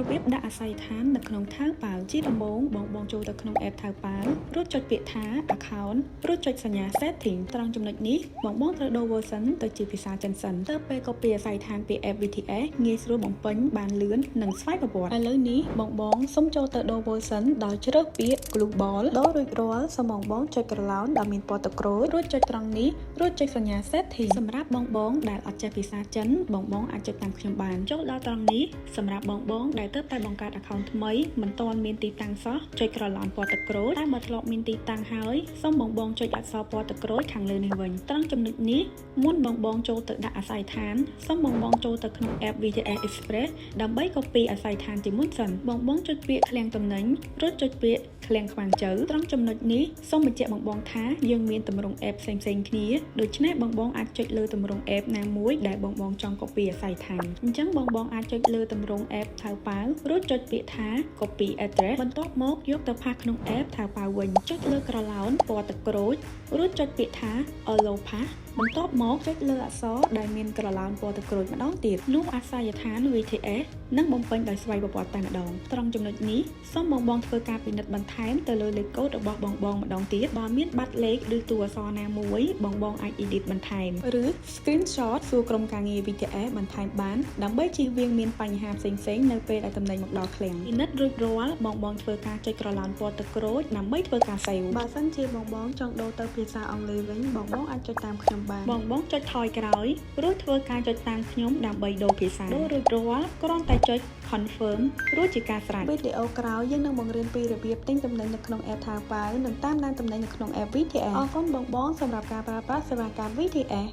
របៀបដាក់អាស័យដ្ឋាននៅក្នុងថៅប៉ាវជាដំបូងបងចូលទៅក្នុង app ថៅប៉ាវរួចចុចពាក្យថា account រួចចុចសញ្ញា setting ត្រង់ចំណុចនេះបងត្រូវដូរ version ទៅជាភាសាចិនសិនទៅពេល copy អាស័យដ្ឋានពី app VTS ងាយស្រួលបំពេញបានលឿននិងស្វ័យប្រវត្តិឥឡូវនេះបងសុំចូលទៅដូរ version ដោយជ្រើសពាក្យ global ដូររួចរាល់សូមបងចុចក្រឡោនដែលមានពណ៌ទឹកក្រូចរួចចុចត្រង់នេះរួចចុចសញ្ញា setting សម្រាប់បងដែលអត់ចេះភាសាចិនបងអាចចុចតាមខ្ញុំបានចូលដល់ត្រង់នេះសម្រាប់បងដែលទើបតែបង្កើត account ថ្មីមិនទាន់មានទីតាំងសោះចុចក្រឡោនពណ៌ទឹកក្រូចតែបើធ្លាប់មានទីតាំងហើយសូមបងចុចអក្សរពណ៌ទឹកក្រូចខាងលើនេះវិញត្រង់ចំណុចនេះមុនបងចូលទៅដាក់អាស័យដ្ឋានសូមបងចូលទៅក្នុង app VTS Express ដើម្បី copy អាស័យដ្ឋានជាមុនសិនបងចុចពាក្យឃ្លាំងតំណែងរួចចុចពាក្យឃ្លាំងខ្វាំងជើត្រង់ចំណុចនេះសូមបញ្ជាក់បងថាយើងមានទម្រង់ app ផ្សេងគ្នាដូច្នេះបងអាចចុចលើទម្រង់ app ណាមួយដែលបងចង់ copy អាស័យដ្ឋានអញ្ចឹងបងអាចចុចលើទម្រង់ app ថៅប៉ាវរួចចុចពាក្យថា copy address បន្ទាប់មកយកទៅផាសក្នុង app ថៅប៉ាវវិញចុចលើក្រឡោនពណ៌ទឹកក្រូចរួចចុចពាក្យថា allow pass បន្ទាប់មកចុចលើអក្សរដែលមានក្រឡោនពណ៌ទឹកក្រូចម្ដងទៀតនោះអាស័យដ្ឋាន VTS នឹងបំពេញដោយស្វ័យប្រវត្តិតែម្ដងត្រង់ចំណុចនេះសូមបងធ្វើការពិនិត្យបន្ថែមទៅលើលេខកូដរបស់បងម្ដងទៀតបើមានបាត់លេខឬតួអក្សរណាមួយបងអាច edit បន្ថែមឬ screenshot សួរក្រុមការងារ VTS បន្ថែមបានដើម្បីជៀសវាងមានបញ្ហាផ្សេងនៅពេលដែលតំណែងមកដល់ឃ្លាំងពិនិត្យរួចរាល់បងធ្វើការចុចក្រឡោនពណ៌ទឹកក្រូចដើម្បីធ្វើការ save បើសិនជាបងចង់ដូរទៅភាសាអង់គ្លេសវិញបងអាចចុចតាមខ្ញុំបានបងចុចថយក្រោយរួចធ្វើការចុចតាមខ្ញុំដើម្បីដូរភាសាដូររួចរាល់គ្រាន់តែចុច confirm រួចជាការស្រេចវីដេអូក្រោយយើងនឹងបង្រៀនពីរបៀបទិញតំណែងនៅក្នុង app ថៅប៉ាវនិងតាមដានតំណែងនៅក្នុង app VTS អរគុណបងសម្រាប់ការប្រើប្រាស់សេវាកម្ម VTS